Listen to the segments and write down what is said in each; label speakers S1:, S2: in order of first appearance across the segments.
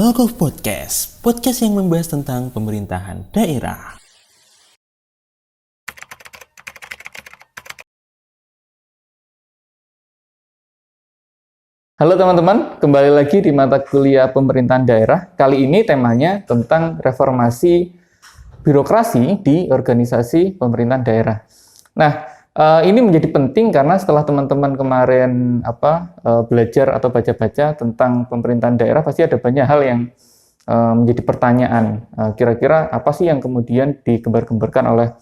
S1: Talk of Podcast, podcast yang membahas tentang pemerintahan daerah.
S2: Halo teman-teman, kembali lagi di mata kuliah pemerintahan daerah. Kali ini temanya tentang reformasi birokrasi di organisasi pemerintahan daerah. Nah, ini menjadi penting karena setelah teman-teman kemarin belajar atau baca-baca tentang pemerintahan daerah, pasti ada banyak hal yang menjadi pertanyaan. Kira-kira apa sih yang kemudian digembar-gemborkan oleh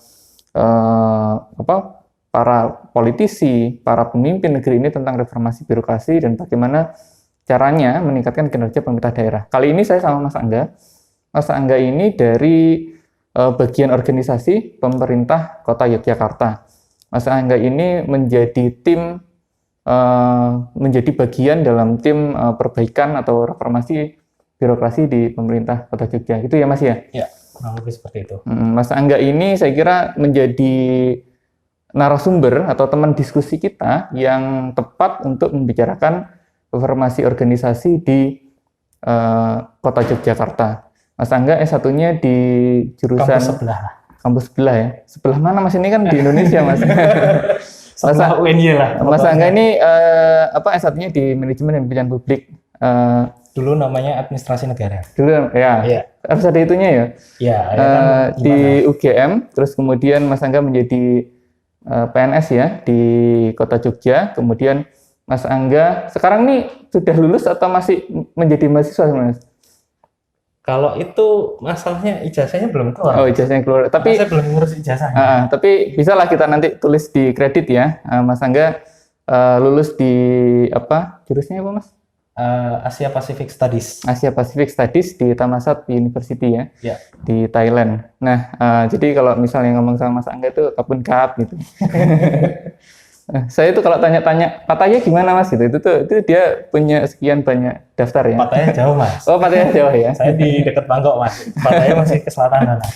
S2: para politisi, para pemimpin negeri ini tentang reformasi birokrasi dan bagaimana caranya meningkatkan kinerja pemerintah daerah. Kali ini saya sama Mas Angga. Mas Angga ini dari bagian organisasi pemerintah Kota Yogyakarta. Mas Angga ini menjadi bagian dalam tim perbaikan atau reformasi birokrasi di pemerintah Kota Jogja. Itu ya Mas ya?
S3: Ya, kurang lebih seperti itu.
S2: Mas Angga ini saya kira menjadi narasumber atau teman diskusi kita yang tepat untuk membicarakan reformasi organisasi di Kota Yogyakarta. Mas Angga S1-nya di jurusan kampus sebelah ya. Sebelah mana Mas, ini kan di Indonesia Mas.
S3: Sebelah UNY lah.
S2: Mas Angga ini S1-nya di manajemen dan pelayanan publik.
S3: Dulu namanya administrasi negara.
S2: Dulu ya.
S3: Iya.
S2: Harus ada itunya ya.
S3: Iya.
S2: Di UGM, terus kemudian Mas Angga menjadi PNS ya di Kota Jogja. Kemudian Mas Angga sekarang nih sudah lulus atau masih menjadi mahasiswa Mas?
S3: Kalau itu masalahnya ijazahnya belum keluar.
S2: Oh, ijazahnya keluar. Tapi
S3: saya belum ngurus ijazahnya.
S2: Tapi bisalah kita nanti tulis di kredit ya. Mas Angga lulus di jurusnya apa Mas?
S3: Asia Pacific Studies.
S2: Asia Pacific Studies di Thammasat University ya.
S3: Ya.
S2: Di Thailand. Nah, jadi kalau misalnya ngomong sama Mas Angga itu kapun kap gitu. Saya tuh kalau tanya-tanya Pattaya gimana Mas gitu, itu dia punya sekian banyak daftar ya.
S3: Pattaya jauh Mas.
S2: Oh, Pattaya jauh ya.
S3: Saya di dekat Bangkok Mas. Pattaya masih ke selatan sana.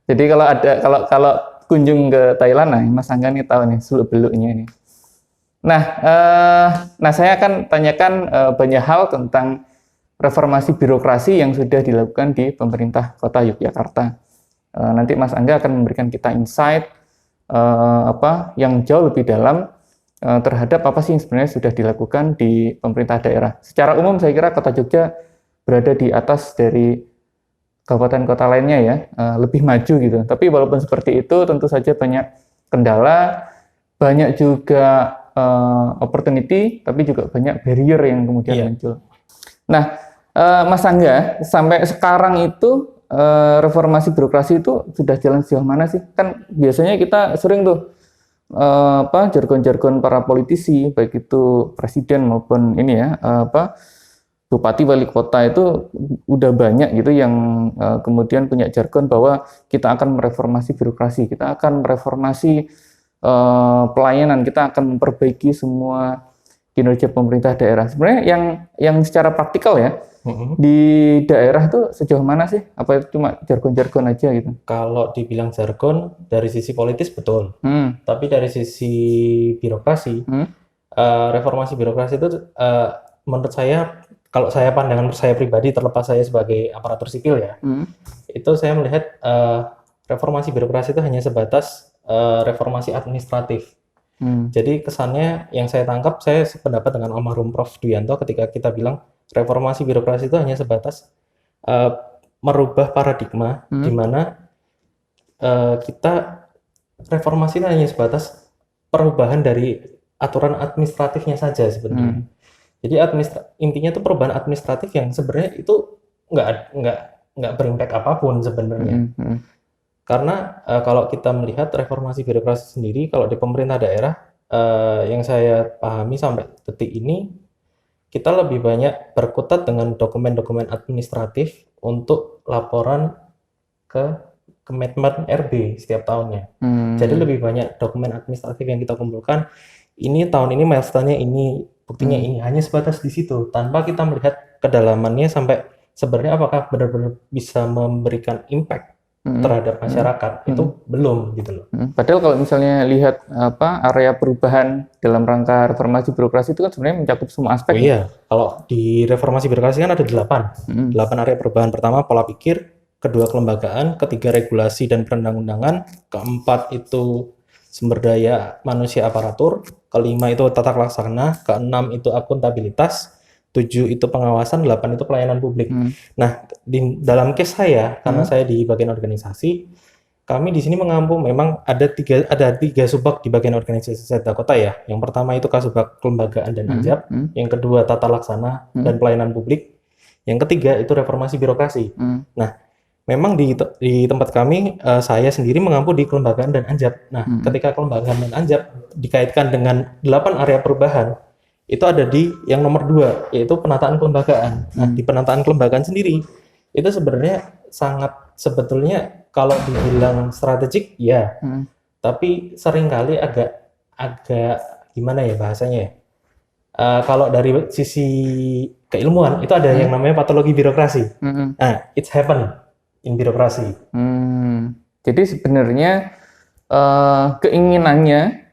S2: Jadi kalau kunjung ke Thailand, nah Mas Angga nih tahu nih seluk-beluknya ini. Nah, saya akan tanyakan banyak hal tentang reformasi birokrasi yang sudah dilakukan di pemerintah Kota Yogyakarta. Nanti Mas Angga akan memberikan kita insight yang jauh lebih dalam terhadap apa sih yang sebenarnya sudah dilakukan di pemerintah daerah. Secara umum saya kira Kota Jogja berada di atas dari kabupaten kota lainnya ya, lebih maju gitu. Tapi walaupun seperti itu tentu saja banyak kendala, banyak juga opportunity, tapi juga banyak barrier yang kemudian muncul. Nah, Mas Angga, sampai sekarang itu reformasi birokrasi itu sudah jalan sejauh mana sih? Kan biasanya kita sering tuh jargon-jargon para politisi, baik itu presiden maupun ini ya, bupati wali kota itu udah banyak gitu yang kemudian punya jargon bahwa kita akan mereformasi birokrasi, kita akan mereformasi pelayanan, kita akan memperbaiki semua kinerja pemerintah daerah. Sebenarnya yang secara praktikal ya, di daerah tuh sejauh mana sih? Apa itu cuma jargon-jargon aja gitu?
S3: Kalau dibilang jargon dari sisi politis betul, tapi dari sisi birokrasi, reformasi birokrasi itu menurut saya, kalau saya pandangan saya pribadi, terlepas saya sebagai aparatur sipil ya, itu saya melihat reformasi birokrasi itu hanya sebatas reformasi administratif. Jadi kesannya yang saya tangkap, saya sependapat dengan almarhum Prof. Duyanto ketika kita bilang reformasi birokrasi itu hanya sebatas merubah paradigma di mana kita reformasi itu hanya sebatas perubahan dari aturan administratifnya saja sebenarnya. Jadi intinya itu perubahan administratif yang sebenarnya itu nggak berimpact apapun sebenarnya. Karena kalau kita melihat reformasi birokrasi sendiri, kalau di pemerintah daerah yang saya pahami sampai detik ini, kita lebih banyak berkutat dengan dokumen-dokumen administratif untuk laporan ke Kemenpan RB setiap tahunnya. Jadi lebih banyak dokumen administratif yang kita kumpulkan. Ini tahun ini milestone-nya ini, buktinya ini, hanya sebatas di situ, tanpa kita melihat kedalamannya sampai sebenarnya apakah benar-benar bisa memberikan impact terhadap masyarakat itu belum gitu loh.
S2: Padahal kalau misalnya lihat area perubahan dalam rangka reformasi birokrasi itu kan sebenarnya mencakup semua aspek.
S3: Oh iya, kalau di reformasi birokrasi kan ada 8 area perubahan. Pertama pola pikir, kedua kelembagaan, ketiga regulasi dan perundang-undangan, keempat itu sumber daya manusia aparatur, kelima itu tata laksana, keenam itu akuntabilitas, 7 itu pengawasan, 8 itu pelayanan publik. Nah, dalam case saya, karena saya di bagian organisasi, kami di sini mengampu memang ada tiga subbag di bagian organisasi Setda Kota ya. Yang pertama itu kasubag kelembagaan dan anjap, yang kedua tata laksana dan pelayanan publik, yang ketiga itu reformasi birokrasi. Nah, memang di tempat kami, saya sendiri mengampu di kelembagaan dan anjap. Nah, ketika kelembagaan dan anjap dikaitkan dengan 8 area perubahan, itu ada di yang nomor 2, yaitu penataan kelembagaan. Nah, di penataan kelembagaan sendiri, itu sebenarnya sebetulnya kalau dibilang strategik, ya. Tapi seringkali agak gimana ya bahasanya ya. Kalau dari sisi keilmuan, itu ada yang namanya patologi birokrasi. Nah, it's happen in birokrasi.
S2: Jadi sebenarnya keinginannya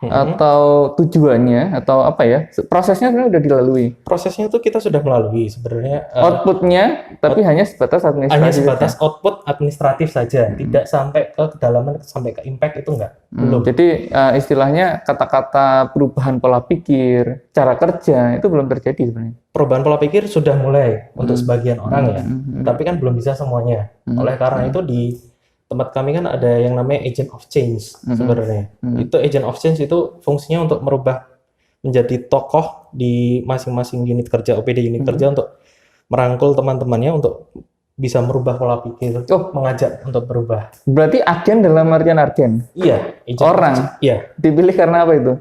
S2: atau tujuannya atau apa ya, prosesnya sebenarnya sudah dilalui.
S3: Prosesnya itu kita sudah melalui sebenarnya.
S2: Outputnya tapi hanya sebatas administratif.
S3: Hanya sebatas output administratif saja, tidak sampai ke kedalaman, sampai ke impact itu enggak. Belum.
S2: Jadi istilahnya kata-kata perubahan pola pikir, cara kerja itu belum terjadi sebenarnya.
S3: Perubahan pola pikir sudah mulai untuk sebagian orang ya, tapi kan belum bisa semuanya. Oleh karena itu di tempat kami kan ada yang namanya agent of change sebenarnya. Itu agent of change itu fungsinya untuk merubah menjadi tokoh di masing-masing unit kerja, OPD unit kerja untuk merangkul teman-temannya untuk bisa merubah pola pikir, mengajak untuk berubah.
S2: Berarti agen dalam artian agen?
S3: Iya.
S2: Orang?
S3: Iya.
S2: Dipilih karena apa itu?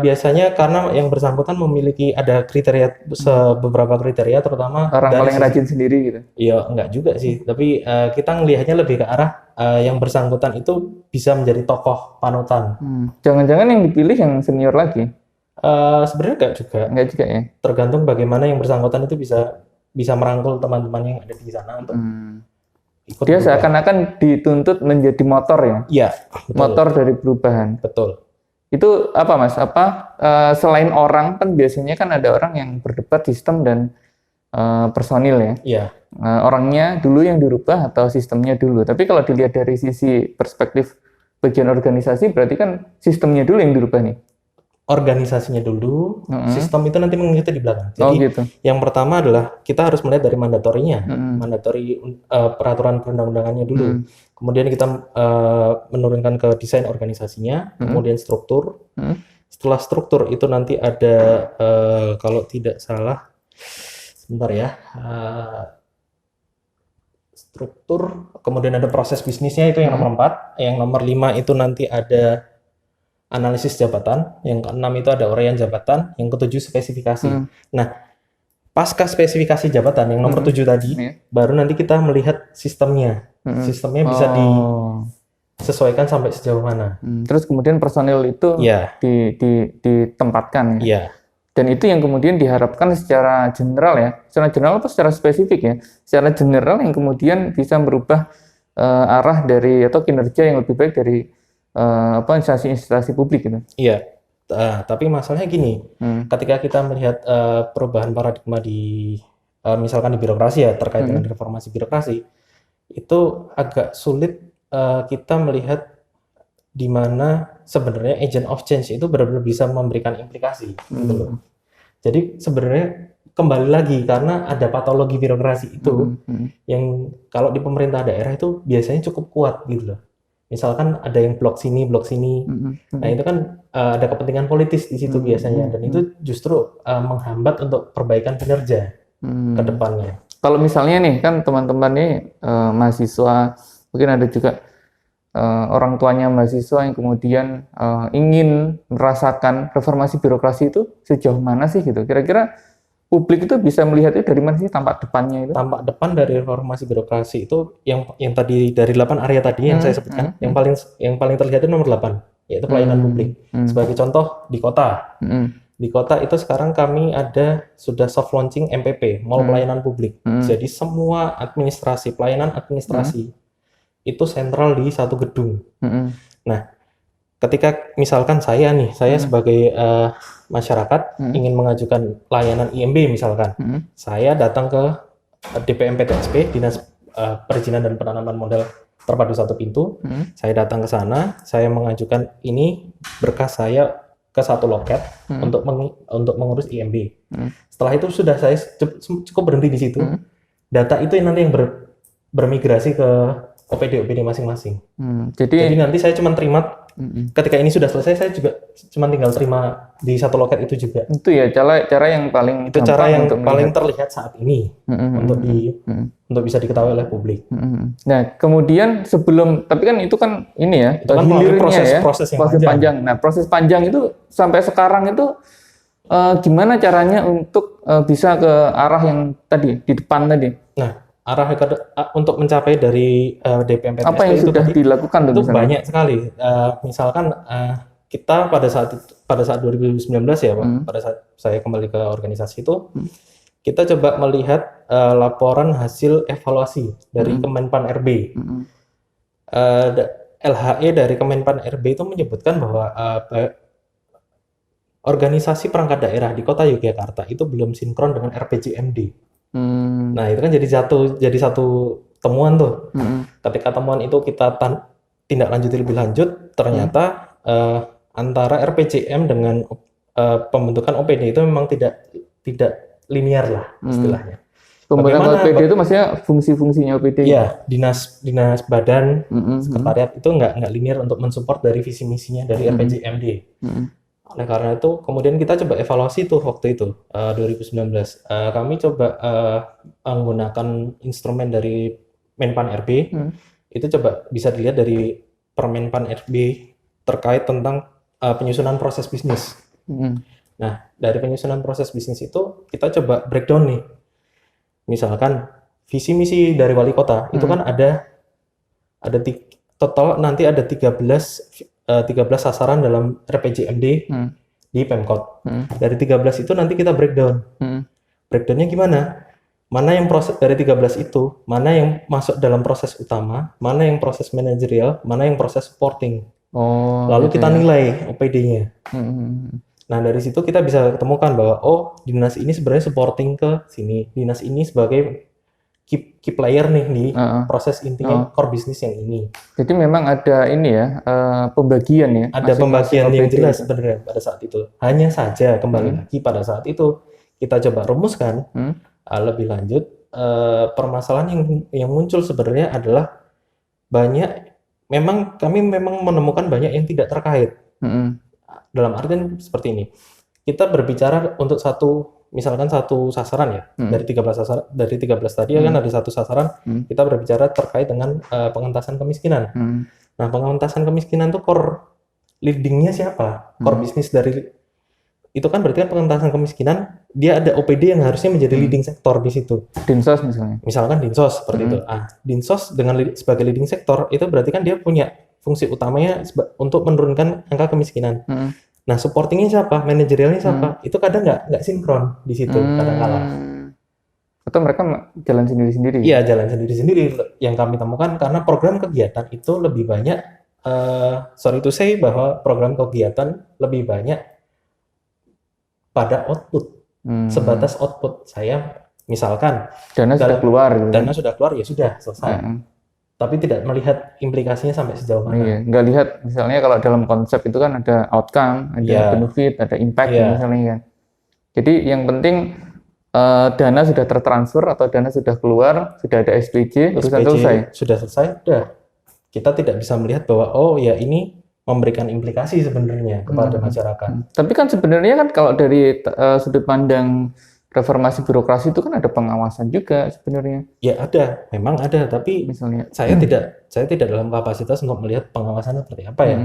S3: Biasanya karena yang bersangkutan memiliki ada kriteria, beberapa kriteria, terutama
S2: orang paling rajin sendiri gitu.
S3: Iya, enggak juga sih, tapi kita ngelihatnya lebih ke arah yang bersangkutan itu bisa menjadi tokoh panutan.
S2: Jangan-jangan yang dipilih yang senior lagi?
S3: Sebenarnya enggak juga ya. Tergantung bagaimana yang bersangkutan itu bisa merangkul teman-temannya yang ada di sana untuk ikut.
S2: Dia seakan-akan dituntut menjadi motor ya?
S3: Iya, betul.
S2: Motor dari perubahan.
S3: Betul.
S2: Itu apa Mas? Selain orang kan biasanya kan ada orang yang berdebat sistem dan personil ya.
S3: Iya.
S2: Orangnya dulu yang dirubah atau sistemnya dulu. Tapi kalau dilihat dari sisi perspektif bagian organisasi berarti kan sistemnya dulu yang dirubah nih.
S3: Organisasinya dulu, sistem itu nanti mengikuti di belakang. Jadi
S2: gitu.
S3: Yang pertama adalah kita harus melihat dari mandatorinya, mandatori peraturan perundang-undangannya dulu. Kemudian kita menurunkan ke desain organisasinya, kemudian struktur. Setelah struktur itu nanti ada kalau tidak salah, sebentar ya, struktur. Kemudian ada proses bisnisnya itu yang nomor 4. Yang nomor 5 itu nanti ada analisis jabatan, yang ke-6 itu ada uraian jabatan, yang ke-7 spesifikasi. Nah, pasca spesifikasi jabatan yang nomor 7 tadi, baru nanti kita melihat sistemnya. Sistemnya bisa disesuaikan sampai sejauh mana.
S2: Terus kemudian personil itu ditempatkan ya.
S3: Iya.
S2: Dan itu yang kemudian diharapkan secara general ya. Secara general atau secara spesifik ya. Secara general yang kemudian bisa merubah arah dari atau kinerja yang lebih baik dari instansi publik gitu.
S3: Iya, tapi masalahnya gini, ketika kita melihat perubahan paradigma di misalkan di birokrasi ya terkait dengan reformasi birokrasi, itu agak sulit kita melihat di mana sebenarnya agent of change itu benar-benar bisa memberikan implikasi, gitu loh. Jadi sebenarnya kembali lagi karena ada patologi birokrasi itu yang kalau di pemerintah daerah itu biasanya cukup kuat gitu loh. Misalkan ada yang blok sini. Nah, itu kan ada kepentingan politis di situ biasanya, dan itu justru menghambat untuk perbaikan kinerja ke depannya.
S2: Kalau misalnya nih, kan teman-teman nih mahasiswa, mungkin ada juga orang tuanya mahasiswa yang kemudian ingin merasakan reformasi birokrasi itu sejauh mana sih gitu. Kira-kira publik itu bisa melihat itu dari mana sih tampak depannya itu?
S3: Tampak depan dari reformasi birokrasi itu yang tadi dari 8 area tadi yang saya sebutkan, yang paling terlihat itu nomor 8, yaitu pelayanan publik. Sebagai contoh di kota. Di kota itu sekarang kami sudah soft launching MPP, Mall Pelayanan Publik. Jadi semua administrasi, pelayanan administrasi itu sentral di satu gedung.
S2: Mm-mm.
S3: Nah, ketika misalkan saya sebagai masyarakat ingin mengajukan layanan IMB misalkan, saya datang ke DPM-PTSP, Dinas Perizinan dan Penanaman Modal Terpadu Satu Pintu. Saya datang ke sana, saya mengajukan ini berkas saya ke satu loket untuk mengurus IMB. Setelah itu sudah saya cukup berhenti di situ. Data itu nanti yang bermigrasi ke OPD masing-masing. Jadi nanti saya cuma terima ketika ini sudah selesai, saya juga cuma tinggal terima di satu loket itu juga.
S2: Itu ya cara yang paling
S3: itu cara yang paling terlihat saat ini untuk bisa diketahui oleh publik.
S2: Nah, kemudian tapi kan itu kan ini ya,
S3: itu kan proses yang
S2: panjang. Nah, proses panjang itu sampai sekarang itu gimana caranya untuk bisa ke arah yang tadi di depan tadi?
S3: Nah, arah untuk mencapai dari DPM-PTSP
S2: apa yang sudah dilakukan
S3: itu banyak sekali. Misalkan kita pada saat 2019 ya, Pak, pada saat saya kembali ke organisasi itu, kita coba melihat laporan hasil evaluasi dari Kemenpan RB. LHE dari Kemenpan RB itu menyebutkan bahwa organisasi perangkat daerah di Kota Yogyakarta itu belum sinkron dengan RPJMD. Nah, itu kan jadi satu temuan tuh. Ketika temuan itu kita tindak lanjuti lebih lanjut, ternyata antara RPJM dengan pembentukan OPD itu memang tidak linear lah istilahnya.
S2: Pembentukan OPD itu maksudnya fungsi-fungsinya OPD?
S3: Iya, dinas badan sekretariat itu nggak linear untuk mensupport dari visi misinya dari RPJMD. Oleh karena itu, kemudian kita coba evaluasi tuh waktu itu, 2019. Kami coba menggunakan instrumen dari Menpan RB, itu coba bisa dilihat dari Permenpan RB terkait tentang penyusunan proses bisnis. Nah, dari penyusunan proses bisnis itu, kita coba breakdown nih. Misalkan, visi misi dari wali kota, itu kan ada total nanti ada 13 sasaran dalam RPJMD di Pemkot. Dari 13 itu nanti kita breakdown. Breakdownnya gimana? Mana yang proses dari 13 itu, mana yang masuk dalam proses utama, mana yang proses manajerial, mana yang proses supporting. Lalu kita nilai OPD-nya. Nah, dari situ kita bisa ketemukan bahwa dinas ini sebenarnya supporting ke sini. Dinas ini sebagai key player nih di proses intinya core bisnis yang ini.
S2: Jadi memang ada ini ya, pembagian ya.
S3: Ada pembagian yang jelas sebenarnya pada saat itu. Hanya saja kembali lagi pada saat itu kita coba rumuskan lebih lanjut. Permasalahan yang muncul sebenarnya adalah kami memang menemukan banyak yang tidak terkait. Dalam artian seperti ini. Kita berbicara untuk misalkan satu sasaran ya, dari 13 tadi kan ada satu sasaran, kita berbicara terkait dengan pengentasan kemiskinan. Nah, pengentasan kemiskinan itu core leading-nya siapa? Core bisnis itu kan berarti kan pengentasan kemiskinan, dia ada OPD yang harusnya menjadi leading sektor di situ.
S2: Dinsos misalnya.
S3: Misalkan Dinsos seperti itu. Dinsos sebagai leading sektor itu berarti kan dia punya fungsi utamanya untuk menurunkan angka kemiskinan. Nah, supportingnya siapa? Manajerialnya siapa? Itu kadang nggak sinkron di situ, kadang-kala.
S2: Atau mereka jalan sendiri-sendiri?
S3: Iya, jalan sendiri-sendiri. Yang kami temukan karena program kegiatan itu lebih banyak, sorry to say bahwa program kegiatan lebih banyak pada output, sebatas output. Saya misalkan
S2: dana sudah keluar,
S3: ya sudah selesai. Tapi tidak melihat implikasinya sampai sejauh mana.
S2: Iya, nggak lihat misalnya kalau dalam konsep itu kan ada outcome, ada benefit, ada impact misalnya kan. Jadi yang penting dana sudah tertransfer atau dana sudah keluar, sudah ada SPJ, urusan selesai.
S3: Sudah selesai, udah. Kita tidak bisa melihat bahwa ini memberikan implikasi sebenarnya kepada masyarakat.
S2: Tapi kan sebenarnya kan kalau dari sudut pandang reformasi birokrasi itu kan ada pengawasan juga sebenarnya.
S3: Ya ada, memang ada, tapi misalnya saya tidak dalam kapasitas untuk melihat pengawasan seperti apa ya.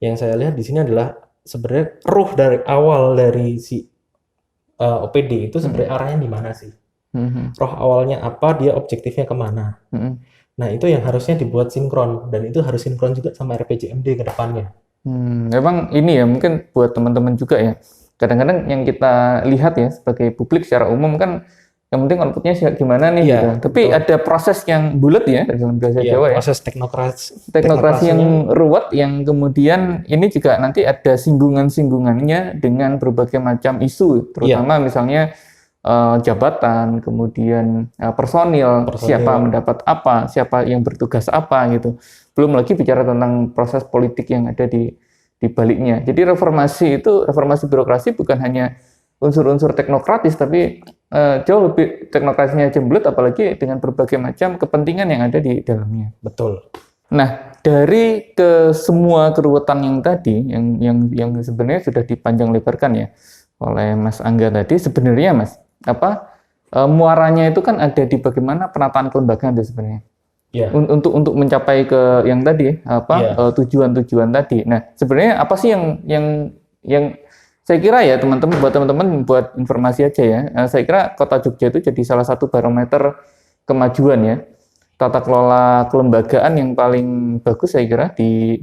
S3: Yang saya lihat di sini adalah sebenarnya ruh dari awal dari si OPD itu sebenarnya arahnya di mana sih? Roh awalnya apa, dia objektifnya kemana? Nah, itu yang harusnya dibuat sinkron, dan itu harus sinkron juga sama RPJMD ke depannya.
S2: Memang ini ya, mungkin buat teman-teman juga ya, kadang-kadang yang kita lihat ya sebagai publik secara umum kan yang penting outputnya gimana nih
S3: Iya,
S2: gitu. Tapi ada proses yang bulat ya dalam bahasa
S3: Iya,
S2: Jawa ya.
S3: proses
S2: Teknokrasi yang ruwet yang kemudian ini juga nanti ada singgungan-singgungannya dengan berbagai macam isu, terutama misalnya jabatan, kemudian personil, siapa mendapat apa, siapa yang bertugas apa gitu. Belum lagi bicara tentang proses politik yang ada di baliknya. Jadi reformasi birokrasi bukan hanya unsur-unsur teknokratis, tapi jauh lebih teknokrasinya jembelut, apalagi dengan berbagai macam kepentingan yang ada di dalamnya.
S3: Betul.
S2: Nah, dari ke semua keruwetan yang tadi, yang sebenarnya sudah dipanjang lebarkan ya oleh Mas Angga tadi, sebenarnya Mas, muaranya itu kan ada di bagaimana penataan kelembagaan itu sebenarnya.
S3: Yeah.
S2: Untuk mencapai ke yang tadi tujuan-tujuan tadi. Nah, sebenarnya apa sih yang saya kira ya teman-teman buat informasi aja ya. Saya kira Kota Jogja itu jadi salah satu barometer kemajuan ya. Tata kelola kelembagaan yang paling bagus saya kira di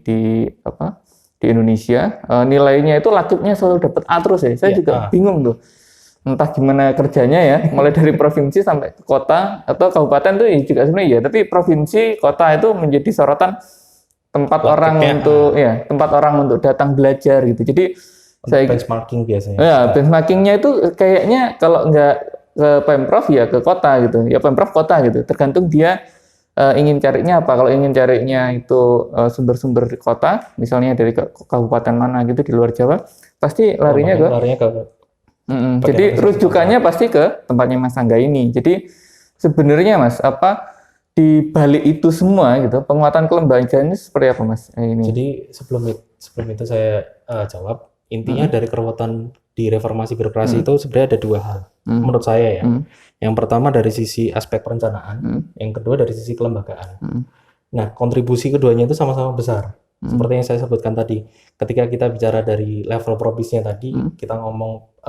S2: Indonesia. Nilainya itu lakibnya selalu dapat A terus ya. Saya juga bingung tuh. Entah gimana kerjanya ya, mulai dari provinsi sampai ke kota atau kabupaten itu juga sebenarnya ya, tapi provinsi, kota itu menjadi sorotan tempat orang untuk datang belajar gitu. Jadi
S3: benchmarking biasanya.
S2: Ya, benchmarkingnya itu kayaknya kalau nggak ke Pemprov ya ke kota gitu. Ya Pemprov kota gitu. Tergantung dia ingin carinya apa. Kalau ingin carinya itu sumber-sumber di kota, misalnya dari kabupaten mana gitu di luar Jawa, pasti larinya ke jadi rujukannya pasti ke tempatnya Mas Angga ini. Jadi sebenarnya Mas, di balik itu semua gitu, penguatan kelembagaan ini seperti apa Mas? Ini.
S3: Jadi sebelum itu saya jawab, intinya dari keruwetan di reformasi birokrasi itu sebenarnya ada dua hal menurut saya ya. Yang pertama dari sisi aspek perencanaan, yang kedua dari sisi kelembagaan. Nah, kontribusi keduanya itu sama-sama besar. Seperti yang saya sebutkan tadi, ketika kita bicara dari level provinsinya tadi, kita ngomong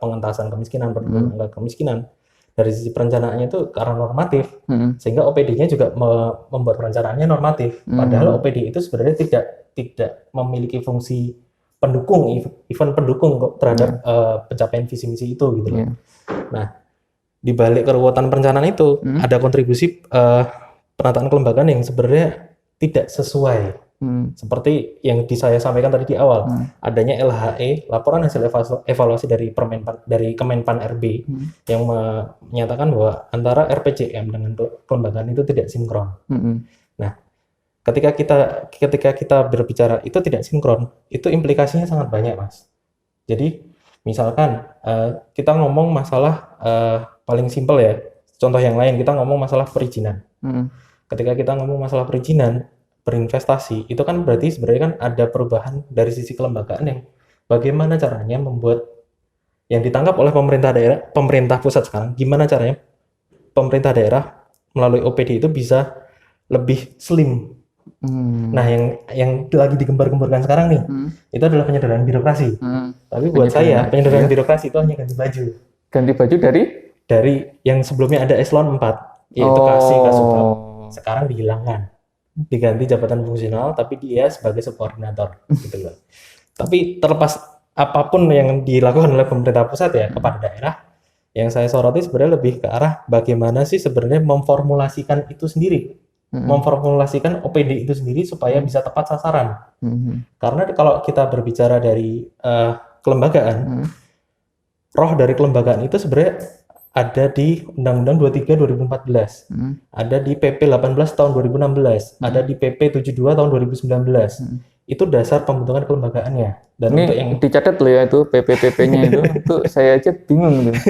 S3: pengentasan kemiskinan, penurunan kemiskinan, dari sisi perencanaannya itu karena normatif, sehingga OPD-nya juga membuat perencanaannya normatif. Padahal OPD itu sebenarnya tidak memiliki fungsi pendukung, event pendukung terhadap pencapaian visi misi itu gitu loh. Nah, di balik keruwetan perencanaan itu ada kontribusi penataan kelembagaan yang sebenarnya tidak sesuai. Seperti yang saya sampaikan tadi di awal, adanya LHE, laporan hasil evaluasi dari Kemenpan RB, yang menyatakan bahwa antara RPJM dengan kelembagaan itu tidak sinkron. Nah, ketika kita berbicara itu tidak sinkron, itu implikasinya sangat banyak, Mas. Jadi, misalkan kita ngomong masalah paling simpel ya, contoh yang lain, kita ngomong masalah perizinan. Ketika kita ngomong masalah perizinan, berinvestasi, itu kan berarti sebenarnya kan ada perubahan dari sisi kelembagaan yang bagaimana caranya membuat yang ditangkap oleh pemerintah pusat sekarang, gimana caranya pemerintah daerah melalui OPD itu bisa lebih slim. Nah, yang lagi digembar-gemborkan sekarang nih, itu adalah penyederhanaan birokrasi. Tapi buat saya, penyederhanaan birokrasi itu hanya ganti baju.
S2: Ganti baju
S3: dari yang sebelumnya ada eselon 4, yaitu Kasubag. Sekarang dihilangkan. Diganti jabatan fungsional, tapi dia sebagai subordinator gitu loh. Tapi terlepas apapun yang dilakukan oleh pemerintah pusat ya kepada daerah, yang saya soroti sebenarnya lebih ke arah bagaimana sih sebenarnya memformulasikan itu sendiri, memformulasikan OPD itu sendiri supaya bisa tepat sasaran. Karena kalau kita berbicara dari kelembagaan, roh dari kelembagaan itu sebenarnya ada di Undang-Undang 23 2014, ada di PP 18 tahun 2016, ada di PP 72 tahun 2019. Itu dasar pembentukan kelembagaannya. Dan
S2: ini
S3: untuk yang
S2: dicatat loh ya itu PP-PP-nya itu saya aja bingung gitu.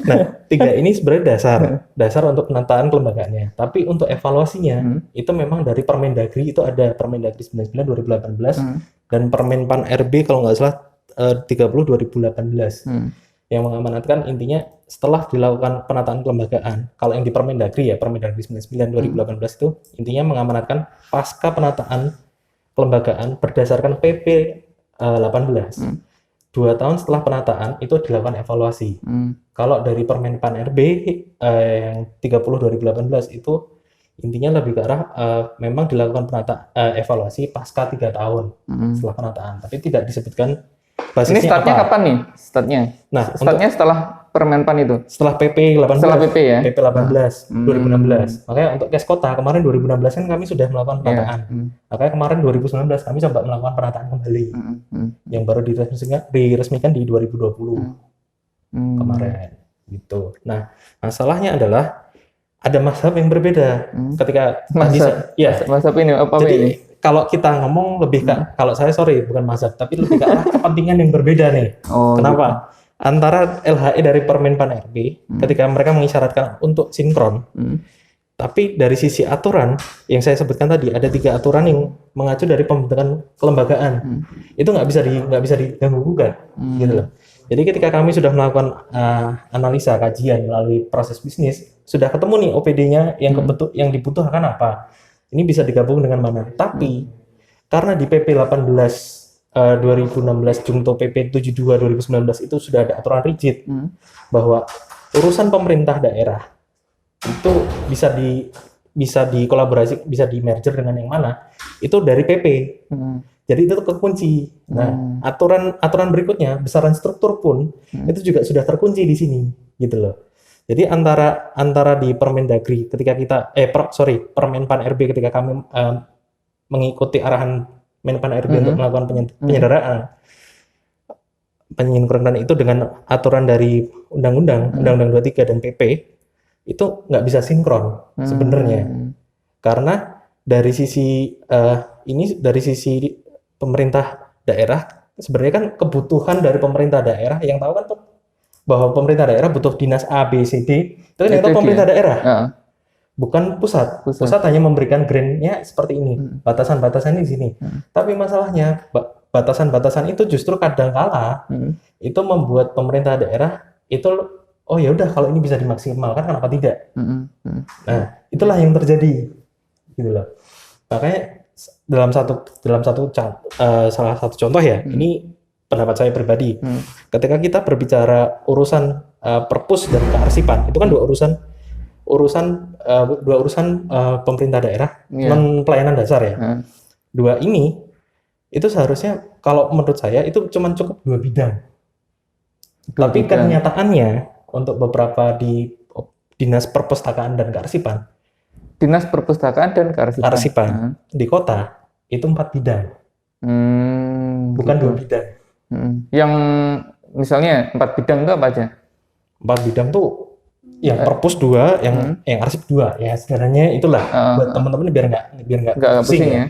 S3: Nah, 3 ini sebenarnya dasar untuk penataan kelembagaannya. Tapi untuk evaluasinya itu memang dari Permendagri, itu ada Permendagri 99 2018 dan Permenpan RB kalau nggak salah 30 2018. Yang mengamanatkan intinya setelah dilakukan penataan kelembagaan, kalau yang di Permendagri ya, Permendagri 99 2018 itu intinya mengamanatkan pasca penataan kelembagaan berdasarkan PP 18. 2 tahun setelah penataan itu dilakukan evaluasi. Kalau dari Permenpan RB yang 30 2018 itu intinya lebih ke arah memang dilakukan evaluasi pasca 3 tahun setelah penataan, tapi tidak disebutkan basisnya.
S2: Ini startnya
S3: apa.
S2: Kapan nih? Startnya?
S3: Nah,
S2: startnya setelah Permenpan itu?
S3: Setelah PP 18.
S2: Setelah PP ya?
S3: PP 18 2016. Makanya untuk kes kota kemarin 2016 kan kami sudah melakukan penataan. Makanya kemarin 2019 kami coba melakukan penataan kembali. Yang baru diresmikan di 2020 kemarin gitu. Nah, masalahnya adalah ada mazhab yang berbeda ketika
S2: mazhab ini apa
S3: jadi
S2: ini?
S3: kalau kita ngomong lebih ke kalau saya bukan mazhab tapi lebih ke arah kepentingan yang berbeda nih. Kenapa? Gitu. Antara LHE dari Permenpan RB ketika mereka mengisyaratkan untuk sinkron. Tapi dari sisi aturan yang saya sebutkan tadi ada 3 aturan yang mengacu dari pembentukan kelembagaan. Itu nggak bisa diganggu gugat gitu loh. Jadi ketika kami sudah melakukan analisa kajian melalui proses bisnis, sudah ketemu nih OPD-nya yang dibutuhkan apa. Ini bisa digabung dengan mana. Tapi karena di PP 18 2016 Jungto PP 72 2019 itu sudah ada aturan rigid bahwa urusan pemerintah daerah itu bisa dikolaborasi, bisa di merger dengan yang mana, itu dari PP. Jadi itu kekunci. Nah, aturan berikutnya besaran struktur pun itu juga sudah terkunci di sini, gitu loh. Jadi antara di Permendagri ketika kita Permenpan RB ketika kami mengikuti arahan Menpan RB untuk melakukan penyederhanaan penyinkronan itu dengan aturan dari Undang-Undang 23 dan PP itu nggak bisa sinkron sebenarnya. Karena dari sisi dari sisi pemerintah daerah sebenarnya kan kebutuhan dari pemerintah daerah yang tahu kan bahwa pemerintah daerah butuh dinas A, B, C, D itu kan yang tahu pemerintah daerah bukan pusat. Pusat hanya memberikan grant-nya seperti ini, batasan-batasan di sini. Tapi masalahnya batasan-batasan itu justru kadang-kala itu membuat pemerintah daerah itu oh ya udah kalau ini bisa dimaksimalkan kenapa tidak. Nah itulah yang terjadi gitu loh. Makanya salah satu contoh ya, ini pendapat saya pribadi. Ketika kita berbicara urusan perpus dan kearsipan, itu kan dua urusan pemerintah daerah non pelayanan dasar ya. Dua ini itu seharusnya kalau menurut saya itu cuma cukup 2 bidang. Tapi kenyataannya untuk beberapa di Dinas Perpustakaan dan Kearsipan.
S2: Dinas Perpustakaan dan Kearsipan.
S3: Di kota itu 4 bidang. Bukan 2 bidang.
S2: Yang misalnya 4 bidang itu apa aja?
S3: 4 bidang tuh yang perpus 2, yang arsip 2. Ya sebenarnya itulah buat teman-teman biar nggak pusing ya.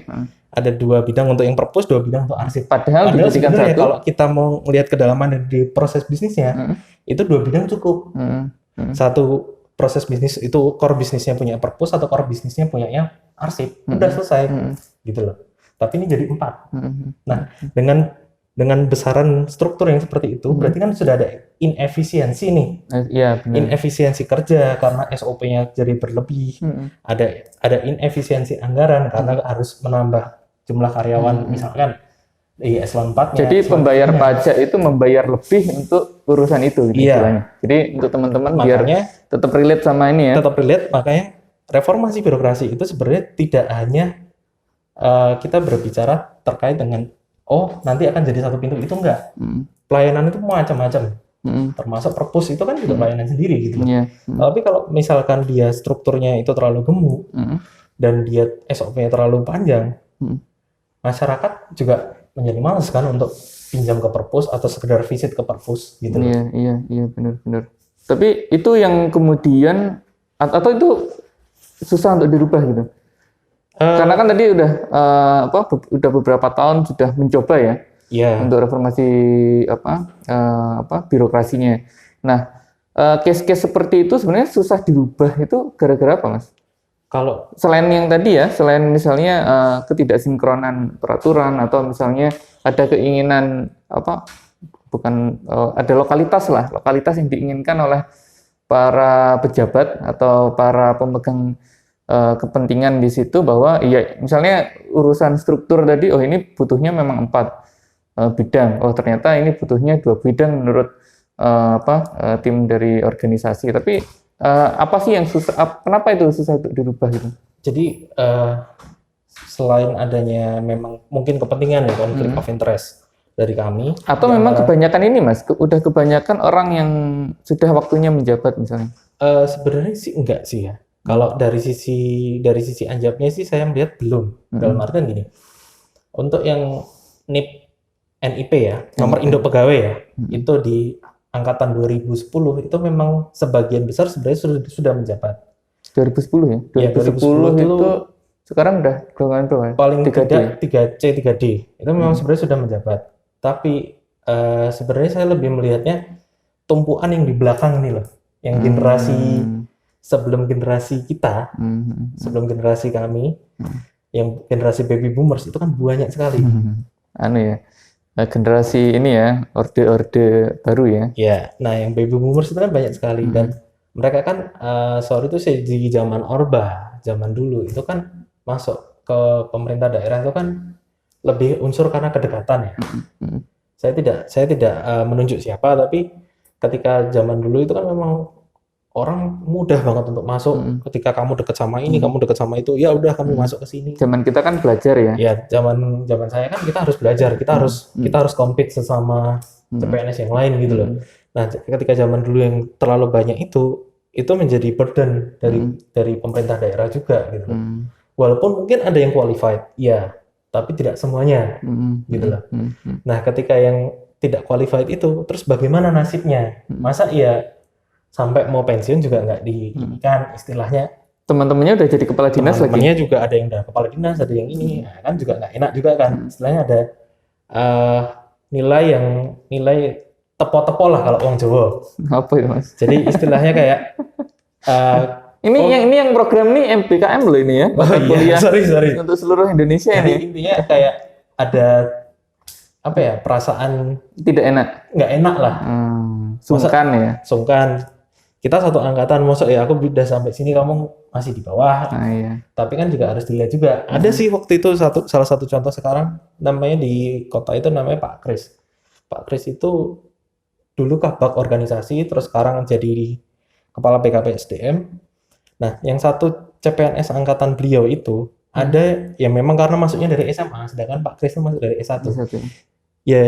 S3: Ada 2 bidang untuk yang perpus, 2 bidang untuk arsip.
S2: Padahal
S3: sebenarnya kalau kita mau melihat kedalaman di proses bisnisnya, itu 2 bidang cukup. Satu proses bisnis itu core bisnisnya punya perpus atau core bisnisnya punyanya arsip. Udah selesai gitu loh. Tapi ini jadi 4. Nah, dengan besaran struktur yang seperti itu, berarti kan sudah ada inefisiensi nih.
S2: Iya, benar.
S3: Inefisiensi kerja karena SOP-nya jadi berlebih. Ada inefisiensi anggaran karena harus menambah jumlah karyawan misalkan di eselon 4-nya.
S2: Jadi pembayar pajak itu membayar lebih untuk urusan itu gitu istilahnya. Jadi untuk teman-teman biar tetap relate sama ini ya.
S3: Tetap relate, makanya reformasi birokrasi itu sebenarnya tidak hanya kita berbicara terkait dengan nanti akan jadi satu pintu, itu enggak. Pelayanan itu macam-macam. Termasuk perpus itu kan juga pelayanan sendiri gitu. Tapi kalau misalkan dia strukturnya itu terlalu gemuk dan dia SOP-nya terlalu panjang, masyarakat juga menjadi malas kan untuk pinjam ke perpus atau sekedar visit ke perpus gitu.
S2: Iya benar. Tapi itu yang kemudian atau itu susah untuk dirubah gitu. Karena kan tadi udah beberapa tahun sudah mencoba ya untuk reformasi birokrasinya. Nah, case-case seperti itu sebenarnya susah dirubah itu gara-gara apa, Mas?
S3: Kalau
S2: selain yang tadi ya, selain misalnya ketidaksinkronan peraturan atau misalnya ada keinginan ada lokalitas yang diinginkan oleh para pejabat atau para pemegang kepentingan di situ bahwa misalnya urusan struktur tadi ini butuhnya memang 4 bidang. Ternyata ini butuhnya 2 bidang menurut tim dari organisasi. Tapi apa sih yang susah? Kenapa itu susah untuk dirubah gitu?
S3: Jadi selain adanya memang mungkin kepentingan ya konflik of interest dari kami.
S2: Atau
S3: Ya,
S2: memang kebanyakan ini Mas, udah kebanyakan orang yang sudah waktunya menjabat misalnya.
S3: sebenarnya sih enggak sih ya. Kalau dari sisi anjapnya sih saya melihat belum. Dalam artian gini, untuk yang NIP NIP ya, nomor induk pegawai ya, itu di angkatan 2010 itu memang sebagian besar sebenarnya sudah menjabat.
S2: 2010 ya?
S3: Ya,
S2: 2010 itu sekarang udah golongan berapa ya?
S3: Paling
S2: 3D.
S3: tidak 3C, 3D. Itu memang sebenarnya sudah menjabat. Tapi sebenarnya saya lebih melihatnya tumpuan yang di belakang ini loh. Yang generasi sebelum generasi kita, sebelum generasi kami, yang generasi baby boomers itu kan banyak sekali.
S2: Anu ya, generasi ini ya, orde-orde baru ya.
S3: Ya, nah yang baby boomers itu kan banyak sekali dan mereka kan sorry itu di zaman Orba, zaman dulu itu kan masuk ke pemerintah daerah itu kan lebih unsur karena kedekatan ya. Saya tidak menunjuk siapa, tapi ketika zaman dulu itu kan memang orang mudah banget untuk masuk. Ketika kamu dekat sama ini, kamu dekat sama itu, ya udah kamu masuk ke sini.
S2: Zaman kita kan belajar ya.
S3: Ya, zaman saya kan kita harus belajar, kita harus compete sesama CPNS yang lain gitu loh. Nah, ketika zaman dulu yang terlalu banyak itu menjadi burden dari pemerintah daerah juga gitu loh. Walaupun mungkin ada yang qualified, ya, tapi tidak semuanya gitu loh. Nah, ketika yang tidak qualified itu, terus bagaimana nasibnya? Masa ya sampai mau pensiun juga nggak diinikan istilahnya.
S2: Teman-temannya udah jadi kepala dinas lagi.
S3: Teman-temannya juga ada yang udah kepala dinas, ada yang ini, nah, kan juga nggak enak juga kan. Istilahnya ada nilai tepo-tepo lah kalau orang Jawa.
S2: Apa ya Mas?
S3: Jadi istilahnya kayak
S2: ini yang program ini MBKM loh ini ya.
S3: Iya, sorry.
S2: Untuk seluruh Indonesia.
S3: Jadi
S2: ini.
S3: intinya kayak ada apa ya, perasaan
S2: tidak enak.
S3: Nggak enak lah.
S2: Sungkan ya.
S3: Sungkan. Kita satu angkatan, masa ya aku udah sampai sini kamu masih di bawah.
S2: Iya.
S3: Tapi kan juga harus dilihat juga. Ada sih waktu itu salah satu contoh sekarang namanya di kota itu namanya Pak Kris. Pak Kris itu dulu kabak organisasi, terus sekarang jadi kepala BKP SDM. Nah, yang satu CPNS angkatan beliau itu ada yang memang karena masuknya dari SMA, sedangkan Pak Kris itu masuk dari S1. Ya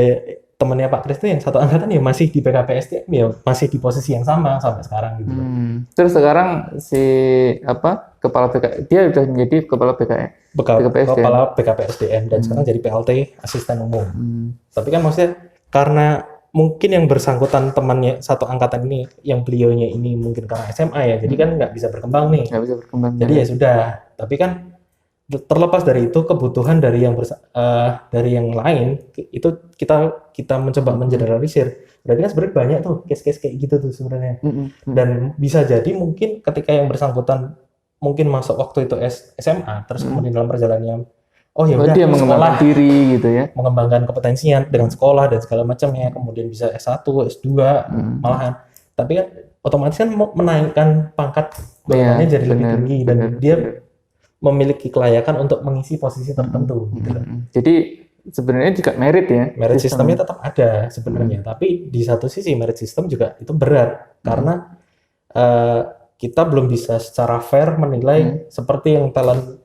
S3: temannya Pak Kris itu yang satu angkatan ya masih di BKP SDM, ya masih di posisi yang sama sampai sekarang gitu.
S2: Terus sekarang si kepala BKP dia udah menjadi kepala
S3: kepala BKP SDM dan sekarang jadi PLT asisten umum. Tapi kan maksudnya karena mungkin yang bersangkutan temannya satu angkatan ini, yang beliaunya ini mungkin karena SMA ya, jadi kan nggak bisa berkembang nih.
S2: Nggak bisa berkembang.
S3: Jadi ya sudah. Tapi kan terlepas dari itu, kebutuhan dari yang lain itu kita mencoba mengeneralisir. Berarti kan sebenarnya banyak tuh case-case kayak gitu tuh sebenarnya. Dan bisa jadi mungkin ketika yang bersangkutan mungkin masuk waktu itu SMA, terus kemudian dalam perjalanannya oh ya udah
S2: dia mengembangkan diri gitu ya,
S3: mengembangkan kompetensinya dengan sekolah dan segala macamnya, kemudian bisa S1, S2 malahan. Tapi kan otomatis kan menaikkan pangkat golongannya jadi lebih tinggi dan dia memiliki kelayakan untuk mengisi posisi tertentu gitu kan.
S2: Jadi sebenarnya juga merit ya.
S3: Merit sistemnya tetap ada sebenarnya, tapi di satu sisi merit system juga itu berat karena kita belum bisa secara fair menilai seperti yang talent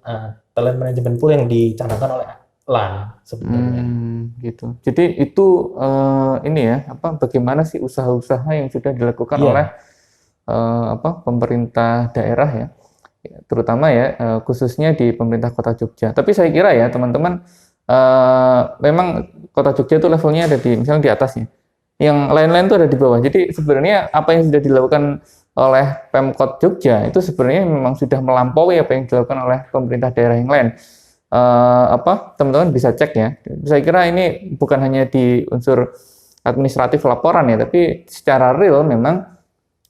S3: management pool yang dicanangkan oleh LAN sebenarnya.
S2: Gitu. Jadi itu ini ya, bagaimana sih usaha-usaha yang sudah dilakukan oleh pemerintah daerah ya, terutama ya khususnya di pemerintah Kota Jogja. Tapi saya kira ya teman-teman, memang Kota Jogja itu levelnya ada di misalnya di atasnya, yang lain-lain itu ada di bawah. Jadi sebenarnya apa yang sudah dilakukan oleh Pemkot Jogja itu sebenarnya memang sudah melampaui apa yang dilakukan oleh pemerintah daerah yang lain. Teman-teman bisa cek ya. Saya kira ini bukan hanya di unsur administratif laporan ya, tapi secara real memang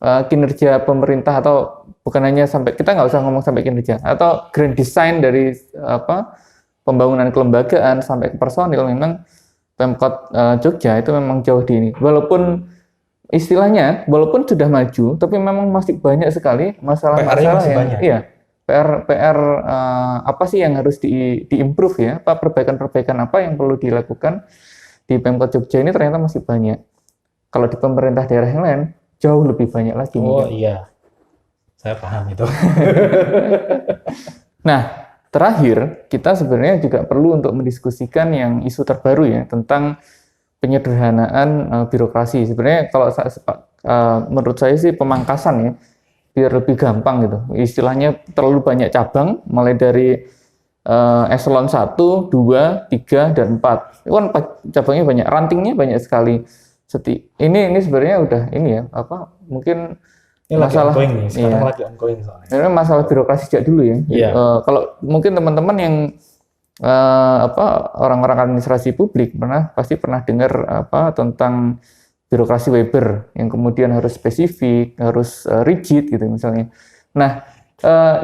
S2: kinerja pemerintah, atau bukan hanya sampai, kita nggak usah ngomong sampai kinerja, atau grand design dari pembangunan kelembagaan sampai ke personil, memang Pemkot Jogja itu memang jauh di ini. Walaupun istilahnya, walaupun sudah maju, tapi memang masih banyak sekali masalah-masalah yang banyak. Iya, PR apa sih yang harus diimprove ya? Perbaikan-perbaikan apa yang perlu dilakukan di Pemkot Jogja ini ternyata masih banyak. Kalau di pemerintah daerah yang lain jauh lebih banyak lagi.
S3: Oh iya, saya paham itu.
S2: Nah, terakhir kita sebenarnya juga perlu untuk mendiskusikan yang isu terbaru ya, tentang penyederhanaan birokrasi. Sebenarnya kalau menurut saya sih pemangkasan ya, biar lebih gampang gitu. Istilahnya terlalu banyak cabang, mulai dari eselon 1, 2, 3, dan 4. Itu kan cabangnya banyak, rantingnya banyak sekali. Ini sebenarnya udah ini ya, mungkin
S3: Ini
S2: masalah
S3: lagi ongoing nih, sekarang
S2: iya.
S3: lagi ongoing soalnya.
S2: Ini masalah birokrasi sejak dulu ya.
S3: Iya.
S2: Kalau mungkin teman-teman yang orang-orang administrasi publik pasti pernah dengar tentang birokrasi Weber yang kemudian harus spesifik, harus rigid gitu misalnya. Nah,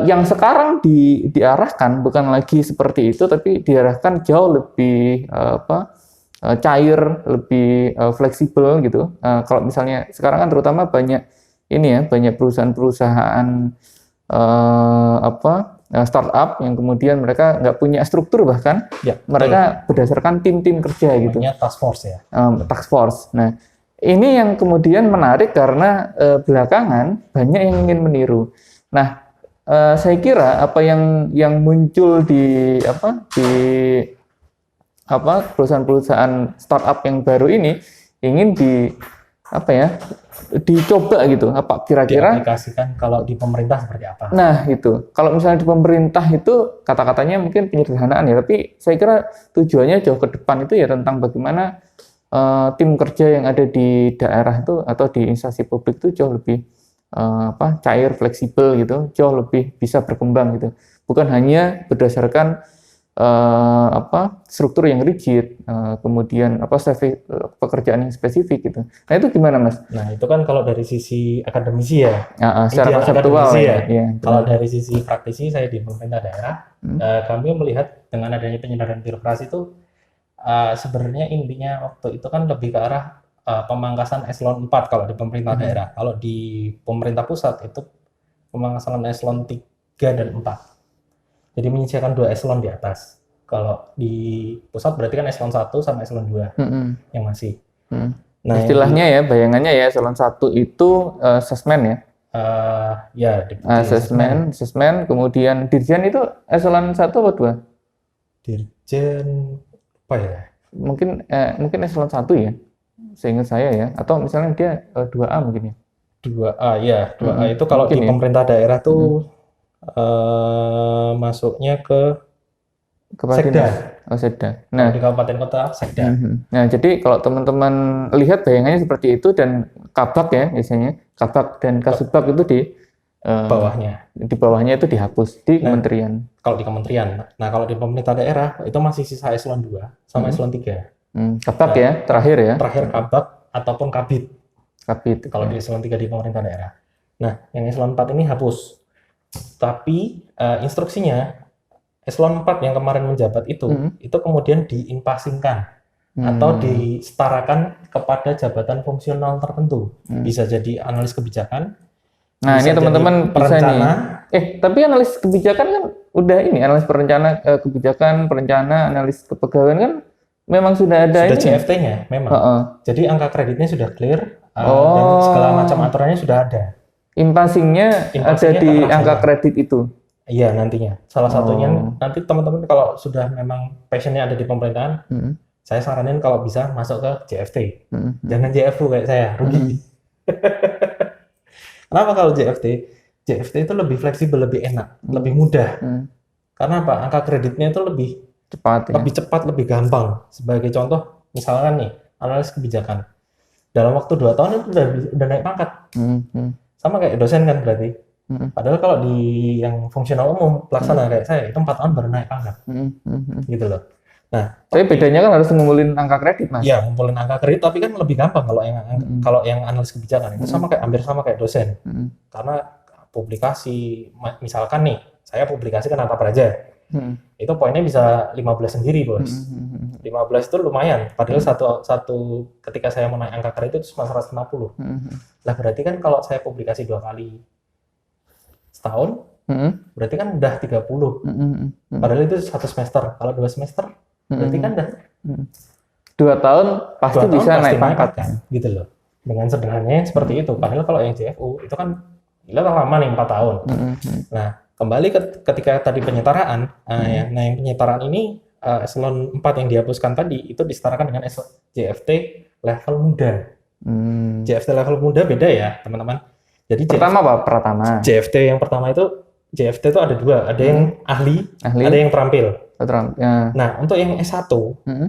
S2: yang sekarang diarahkan bukan lagi seperti itu, tapi diarahkan jauh lebih cair, lebih fleksibel gitu. Kalau misalnya sekarang kan terutama banyak perusahaan-perusahaan startup yang kemudian mereka nggak punya struktur, bahkan
S3: Ya,
S2: mereka berdasarkan tim-tim kerja gitu.
S3: namanya task force ya.
S2: Task force. Nah, ini yang kemudian menarik karena belakangan banyak yang ingin meniru. Nah, saya kira apa yang muncul di perusahaan-perusahaan startup yang baru ini ingin dicoba gitu. Apa kira-kira
S3: diaplikasikan kalau di pemerintah seperti apa?
S2: Nah, itu. Kalau misalnya di pemerintah itu kata-katanya mungkin penyederhanaan ya, tapi saya kira tujuannya jauh ke depan itu ya tentang bagaimana tim kerja yang ada di daerah itu atau di instansi publik itu jauh lebih cair, fleksibel gitu, jauh lebih bisa berkembang gitu. Bukan hanya berdasarkan struktur yang rigid, kemudian pekerjaan yang spesifik gitu. Nah, itu gimana, Mas?
S3: Nah, itu kan kalau dari sisi akademisi ya.
S2: Secara
S3: Ideal
S2: konseptual
S3: akademisi
S2: ya.
S3: ya. Kalau dari sisi praktisi saya di pemerintah daerah, kami melihat dengan adanya penyederhanaan birokrasi itu sebenarnya intinya waktu itu kan lebih ke arah pemangkasan eselon 4 kalau di pemerintah daerah. Kalau di pemerintah pusat itu pemangkasan eselon 3 dan 4. Jadi menyisihkan 2 eselon di atas. Kalau di pusat berarti kan eselon 1 sama eselon 2 yang masih. Nah,
S2: istilahnya ya, bayangannya ya, eselon 1 itu sesmen ya. Sesmen, kemudian dirjen itu eselon 1 atau 2?
S3: Dirjen apa ya?
S2: Mungkin eselon 1 ya. Seingat saya ya, atau misalnya dia 2A mungkin ya.
S3: 2A ya, 2A itu kalau di pemerintah daerah tuh masuknya ke Sekda.
S2: Sekda. Nah,
S3: di kabupaten kota Sekda.
S2: Nah, jadi kalau teman-teman lihat bayangannya seperti itu, dan kabak ya biasanya, kabak dan kasubag itu di bawahnya itu dihapus di kementerian.
S3: Kalau di kementerian. Nah, kalau di pemerintah daerah itu masih sisa eselon 2 sama eselon 3.
S2: Kabak ya, terakhir ya.
S3: Terakhir kabak ataupun kabit.
S2: Kabit.
S3: Kalau di eselon 3 di pemerintah daerah. Nah, yang eselon 4 ini hapus. Tapi instruksinya eselon 4 yang kemarin menjabat itu kemudian diinpasingkan atau disetarakan kepada jabatan fungsional tertentu. Bisa jadi analis kebijakan.
S2: Nah, ini teman-teman bisa nih. Tapi analis kebijakan kan udah ini, analis kebijakan, perencana, analis kepegawaian kan memang sudah ada
S3: CFT-nya memang. Jadi angka kreditnya sudah clear dan segala macam aturannya sudah ada.
S2: Impasingnya ada di angka kredit itu.
S3: Iya, nantinya. Salah satunya nanti teman-teman kalau sudah memang passionnya ada di pemerintahan, saya saranin kalau bisa masuk ke JFT. Jangan JFU kayak saya, rugi. Kenapa kalau JFT? JFT itu lebih fleksibel, lebih enak, lebih mudah. Karena apa? Angka kreditnya itu lebih cepat, lebih gampang. Sebagai contoh, misalkan nih, analis kebijakan. Dalam waktu 2 tahun itu udah naik pangkat. Sama kayak dosen kan berarti. Padahal kalau di yang fungsional umum, pelaksana kayak saya, itu 4 tahun baru naik pangkat. Gitu loh. Nah,
S2: tapi bedanya kan harus ngumpulin angka kredit, Mas.
S3: Iya, ngumpulin angka kredit, tapi kan lebih gampang kalau yang analis kebijakan. Itu hampir sama kayak dosen. Karena publikasi, misalkan nih, saya publikasi kan Nata Praja. Itu poinnya bisa 15 sendiri, Bos. 15 itu lumayan. Padahal satu ketika saya mau naik angka kredit itu cuma 150. Lah berarti kan kalau saya publikasi 2 kali setahun, berarti kan udah 30. Padahal itu 1 semester. Kalau 2 semester, berarti kan udah
S2: 2 tahun pasti bisa naik pangkat
S3: kan? Gitu loh. Dengan sederhananya seperti itu. Padahal kalau yang JFU itu kan lama nih 4 tahun. Nah, kembali ketika tadi penyetaraan. Nah, yang penyetaraan ini eselon 4 yang dihapuskan tadi itu disetarakan dengan JFT level muda. JFT level muda beda ya, teman-teman. Jadi
S2: Pertama apa? Pratama.
S3: JFT yang pertama itu JFT itu ada dua, ada yang ahli, ada yang terampil.
S2: Ya.
S3: Nah, untuk yang S1,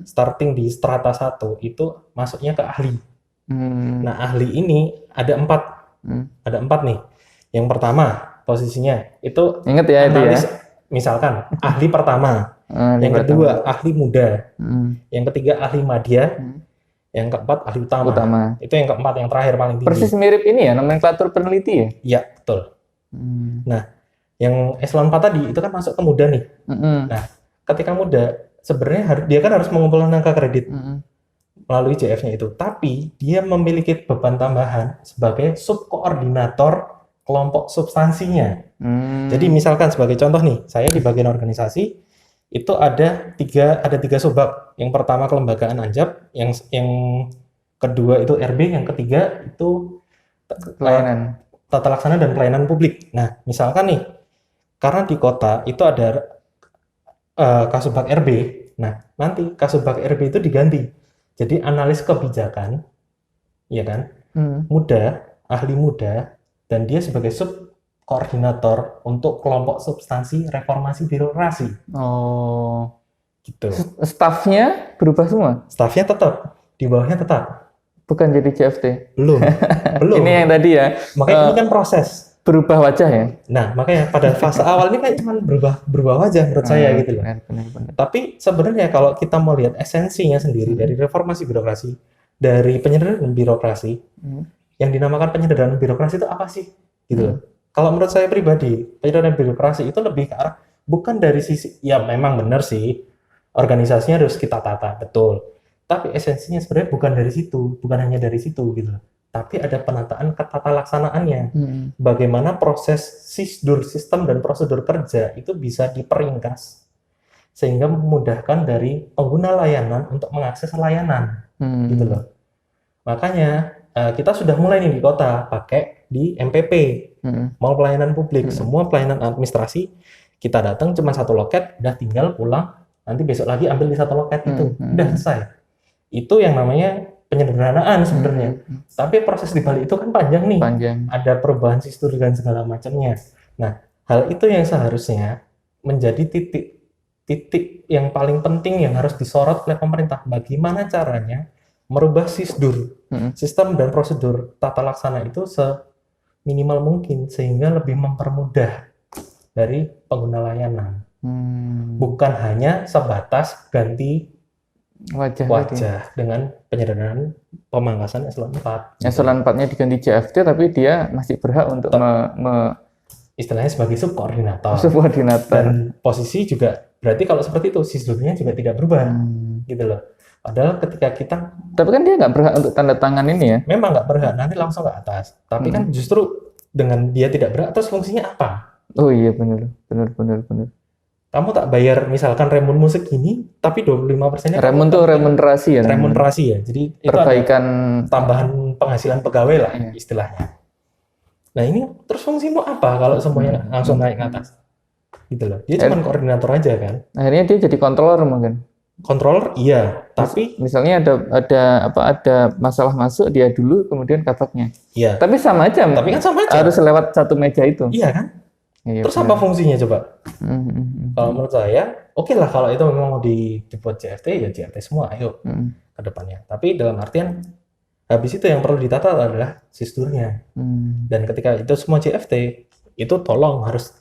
S3: starting di strata 1 itu masuknya ke ahli. Nah, ahli ini ada 4. Ada 4 nih. Yang pertama posisinya itu
S2: ingat ya
S3: analis,
S2: itu ya.
S3: Misalkan ahli pertama, yang kedua ahli muda, yang ketiga ahli madya, yang keempat ahli utama. Itu yang keempat, yang terakhir paling tinggi.
S2: Persis mirip ini ya, nomenklatur peneliti ya?
S3: Iya, betul. Nah, yang eselon 4 tadi itu kan masuk ke muda nih. Nah, ketika muda sebenarnya dia kan harus mengumpulkan angka kredit melalui JF-nya itu, tapi dia memiliki beban tambahan sebagai subkoordinator kelompok substansinya. Jadi misalkan sebagai contoh nih, saya di bagian organisasi itu ada tiga subbab. Yang pertama kelembagaan Anjab, yang kedua itu RB, yang ketiga itu
S2: pelayanan,
S3: tata laksana dan pelayanan publik. Nah, misalkan nih, karena di kota itu ada Kasubag RB, nah nanti Kasubag RB itu diganti jadi analis kebijakan, ya kan, muda, ahli muda, dan dia sebagai subkoordinator untuk kelompok substansi reformasi birokrasi.
S2: Oh,
S3: gitu.
S2: Stafnya berubah semua?
S3: Stafnya tetap, di bawahnya tetap.
S2: Bukan jadi CFT?
S3: Belum.
S2: Ini yang tadi ya.
S3: Makanya ini kan proses.
S2: Berubah wajah ya?
S3: Nah, makanya pada fase awal ini kan cuma berubah wajah menurut saya gitu loh.
S2: Benar.
S3: Tapi sebenarnya kalau kita mau lihat esensinya sendiri dari reformasi birokrasi, dari penyederhanaan birokrasi, yang dinamakan penyederhanaan birokrasi itu apa sih? Gitu loh. Kalau menurut saya pribadi, penyederhanaan birokrasi itu lebih ke arah bukan dari sisi, ya memang benar sih, organisasinya harus kita tata, betul. Tapi esensinya sebenarnya bukan dari situ, bukan hanya dari situ gitu loh. Tapi ada penataan tata laksanaannya. Bagaimana proses SISDUR, sistem dan prosedur kerja itu bisa diperingkas sehingga memudahkan dari pengguna layanan untuk mengakses layanan, gitu loh. Makanya kita sudah mulai nih di kota pakai di MPP, mau pelayanan publik, semua pelayanan administrasi kita datang cuma satu loket, udah tinggal pulang, nanti besok lagi ambil di satu loket itu, udah selesai. Itu yang namanya penyederhanaan sebenarnya. Tapi proses di balik itu kan panjang nih. Ada perubahan sistem dan segala macamnya. Nah, hal itu yang seharusnya menjadi titik yang paling penting yang harus disorot oleh pemerintah. Bagaimana caranya merubah SISDUR, sistem dan prosedur tata laksana itu seminimal mungkin sehingga lebih mempermudah dari pengguna layanan. Bukan hanya sebatas ganti wajah dengan penyederhanaan pemangkasan eselon 4.
S2: Eselon 4-nya diganti JFT, tapi dia masih berhak untuk
S3: istilahnya sebagai subkoordinator. Dan posisi juga berarti kalau seperti itu SISDUR-nya juga tidak berubah, gitu loh. Padahal ketika kita,
S2: tapi kan dia nggak berhak untuk tanda tangan ini ya?
S3: Memang nggak berhak, nanti langsung ke atas. Tapi kan justru dengan dia tidak berhak, terus fungsinya apa?
S2: Oh iya benar.
S3: Kamu tak bayar misalkan remun segini, tapi 25%-nya
S2: remun tuh remunerasi ya?
S3: Remunerasi ya, jadi
S2: perbaikan
S3: itu tambahan penghasilan pegawai lah istilahnya. Nah ini terus fungsimu apa kalau semuanya langsung naik ke atas? Gitu loh, dia cuma koordinator aja kan.
S2: Akhirnya dia jadi controller mungkin?
S3: Controller iya, tapi
S2: misalnya ada masalah masuk dia dulu, kemudian kabaknya.
S3: Iya.
S2: Tapi sama aja.
S3: Tapi kan sama aja.
S2: Harus lewat satu meja itu.
S3: Iya kan? Iya, terus apa fungsinya coba? Kalau menurut saya, oke lah kalau itu memang mau dibuat CFT, ya CFT semua, ayo ke depannya. Tapi dalam artian, habis itu yang perlu ditata adalah SISDUR-nya. Dan ketika itu semua CFT, itu tolong harus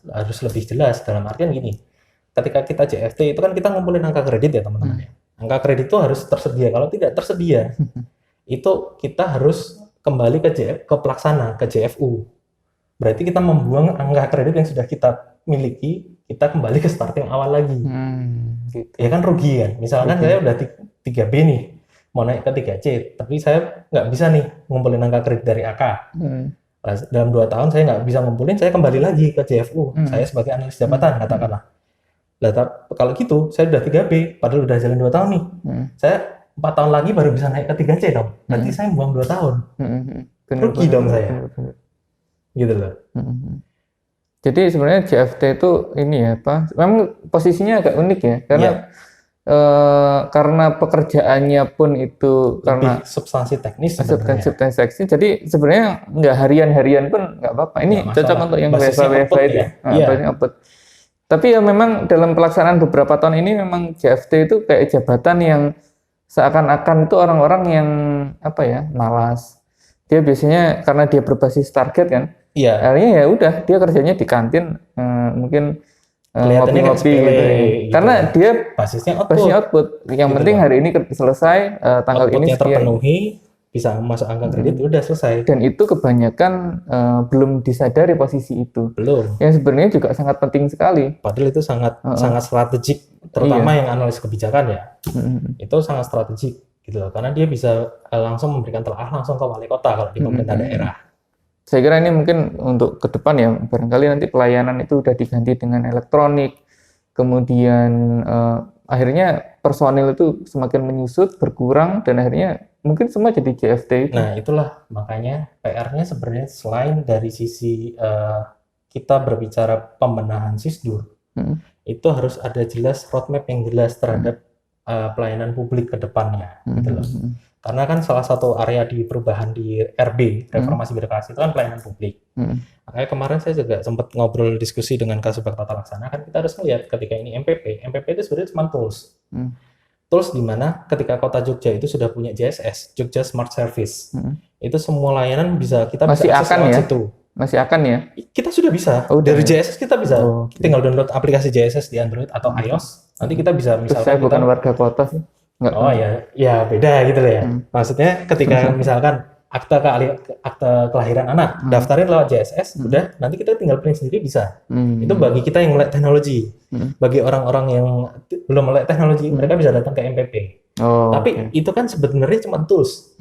S3: lebih jelas. Dalam artian gini, ketika kita CFT, itu kan kita ngumpulin angka kredit ya teman-teman. Angka kredit itu harus tersedia. Kalau tidak tersedia, itu kita harus kembali ke pelaksana, ke JFU. Berarti kita membuang angka kredit yang sudah kita miliki, kita kembali ke starting awal lagi. Gitu. Ya kan rugi kan? Misalkan saya udah 3B nih, mau naik ke 3C, tapi saya nggak bisa nih ngumpulin angka kredit dari AK. Dalam 2 tahun saya nggak bisa ngumpulin, saya kembali lagi ke JFU. Saya sebagai analis jabatan, katakanlah. Kalau gitu, saya udah 3B, padahal udah jalan 2 tahun nih. Saya 4 tahun lagi baru bisa naik ke 3C dong. Berarti saya buang 2 tahun. Rugi dong saya. Gitu loh.
S2: Jadi sebenarnya JFT itu ini ya memang posisinya agak unik ya, karena karena pekerjaannya pun itu karena
S3: Lebih substansi teknis sebenarnya.
S2: substansi, jadi sebenarnya nggak harian pun nggak apa-apa. Ini
S3: Nggak
S2: cocok
S3: masalah.
S2: untuk yang
S3: Basisnya
S2: WFA
S3: output
S2: itu
S3: ya?
S2: ya.
S3: Iya.
S2: Basisnya output. Tapi ya memang dalam pelaksanaan beberapa tahun ini memang JFT itu kayak jabatan yang seakan-akan itu orang-orang yang apa ya, malas. Dia biasanya karena dia berbasis target kan.
S3: Iya.
S2: Akhirnya ya udah dia kerjanya di kantin, mungkin
S3: Kelihatannya kayak
S2: ngopi-ngopi
S3: sepele
S2: gitu.
S3: gitu.
S2: Karena dia
S3: Basisnya
S2: basisnya
S3: output.
S2: output. Yang
S3: Gitu
S2: penting
S3: loh.
S2: hari ini selesai, tanggal ini
S3: Outputnya
S2: sekian.
S3: terpenuhi, bisa masuk angka kredit, udah selesai.
S2: Dan itu kebanyakan belum disadari posisi itu.
S3: Belum.
S2: Yang sebenarnya juga sangat penting sekali.
S3: Padahal itu sangat strategik, terutama yang analis kebijakan ya. Itu sangat strategik gitu loh. Karena dia bisa langsung memberikan telaah langsung ke wali kota kalau di pemerintah daerah.
S2: Saya kira ini mungkin untuk ke depan ya, barangkali nanti pelayanan itu udah diganti dengan elektronik, kemudian akhirnya personil itu semakin menyusut, berkurang, dan akhirnya mungkin semua jadi JFT itu.
S3: Nah, itulah makanya PR-nya sebenarnya selain dari sisi kita berbicara pembenahan SISDUR, itu harus ada jelas roadmap yang jelas terhadap pelayanan publik ke depannya, gitu loh. Karena kan salah satu area di perubahan di RB, reformasi birokrasi itu kan pelayanan publik. Makanya kemarin saya juga sempat ngobrol diskusi dengan Kasubag Tata Laksana, kan kita harus melihat ketika ini MPP itu sebenarnya cuma tools. Tools di mana ketika kota Jogja itu sudah punya JSS, Jogja Smart Service, itu semua layanan kita
S2: Masih
S3: bisa akses
S2: akan
S3: lewat
S2: ya?
S3: situ.
S2: Masih akan ya?
S3: Kita sudah bisa.
S2: Oh,
S3: Dari
S2: udah ya?
S3: JSS kita bisa. Tinggal download aplikasi JSS di Android atau iOS. Nanti kita bisa
S2: Terus saya bukan warga kota sih. Nggak.
S3: Oh ya beda gitu loh ya. Maksudnya ketika misalkan akte kelahiran anak daftarin lewat JSS, udah nanti kita tinggal print sendiri bisa. Itu bagi kita yang melek teknologi. Bagi orang-orang yang belum melek teknologi, mereka bisa datang ke MPP. Tapi itu kan sebenarnya cuma tools.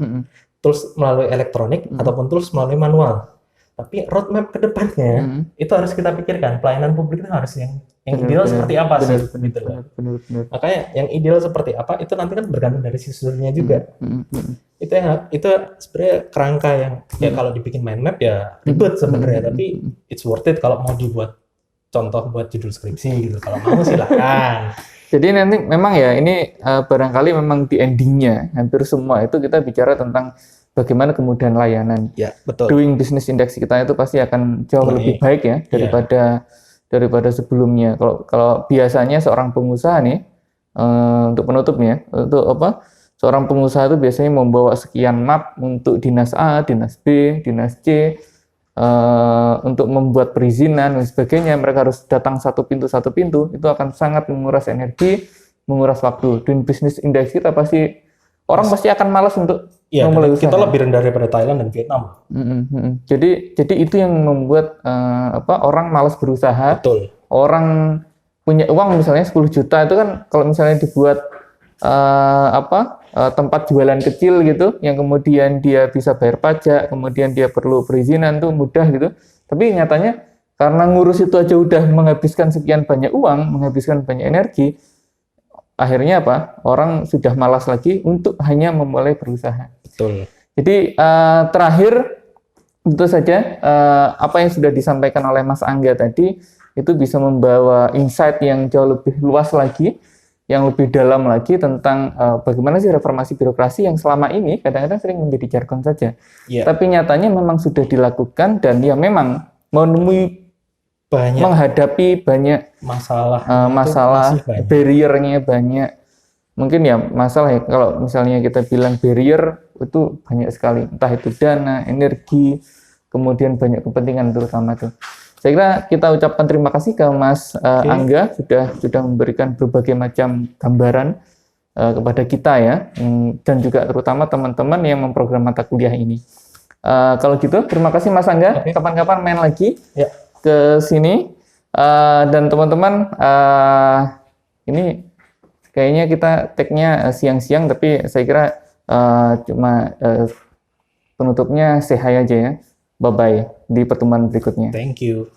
S3: Tools melalui elektronik ataupun tools melalui manual. Tapi roadmap ke depannya itu harus kita pikirkan. Pelayanan publik itu harus yang ideal seperti apa sih? Gitu loh. Makanya yang ideal seperti apa itu nanti kan bergantung dari SISDUR-nya juga. Itu sebenarnya kerangka yang ya kalau dibikin mind map ya ribet sebenarnya, tapi it's worth it kalau mau dibuat contoh buat judul skripsi gitu. Kalau mau silakan.
S2: Jadi nanti memang ya ini barangkali memang di endingnya hampir semua itu kita bicara tentang bagaimana kemudahan layanan.
S3: Ya, betul.
S2: Doing business index kita itu pasti akan jauh lebih baik ya daripada sebelumnya. Kalau biasanya seorang pengusaha nih untuk penutupnya, untuk apa? Seorang pengusaha itu biasanya membawa sekian map untuk dinas A, dinas B, dinas C, untuk membuat perizinan dan sebagainya. Mereka harus datang satu pintu, itu akan sangat menguras energi, menguras waktu. Doing business index kita pasti orang pasti akan malas untuk memulai usaha.
S3: Kita lebih rendah daripada Thailand dan Vietnam.
S2: Jadi itu yang membuat orang malas berusaha.
S3: Betul.
S2: Orang punya uang misalnya 10 juta itu kan kalau misalnya dibuat tempat jualan kecil gitu, yang kemudian dia bisa bayar pajak, kemudian dia perlu perizinan tuh mudah gitu. Tapi nyatanya karena ngurus itu aja udah menghabiskan sekian banyak uang, menghabiskan banyak energi, akhirnya apa? Orang sudah malas lagi untuk hanya memulai berusaha.
S3: Betul.
S2: Jadi terakhir tentu saja apa yang sudah disampaikan oleh Mas Angga tadi itu bisa membawa insight yang jauh lebih luas lagi, yang lebih dalam lagi tentang bagaimana sih reformasi birokrasi yang selama ini kadang-kadang sering menjadi jargon saja. Tapi nyatanya memang sudah dilakukan dan ya memang menemui menghadapi banyak masalah barrier-nya banyak. Mungkin ya masalah ya kalau misalnya kita bilang barrier itu banyak sekali, entah itu dana, energi, kemudian banyak kepentingan terutama tuh. Saya kira kita ucapkan terima kasih ke Mas Angga sudah memberikan berbagai macam gambaran kepada kita ya, dan juga terutama teman-teman yang memprogram mata kuliah ini. Kalau gitu terima kasih Mas Angga. Kapan-kapan main lagi ke sini dan teman-teman ini kayaknya kita tag-nya siang-siang, tapi saya kira cuma penutupnya say hi aja ya. Bye-bye di pertemuan berikutnya.
S3: Thank you.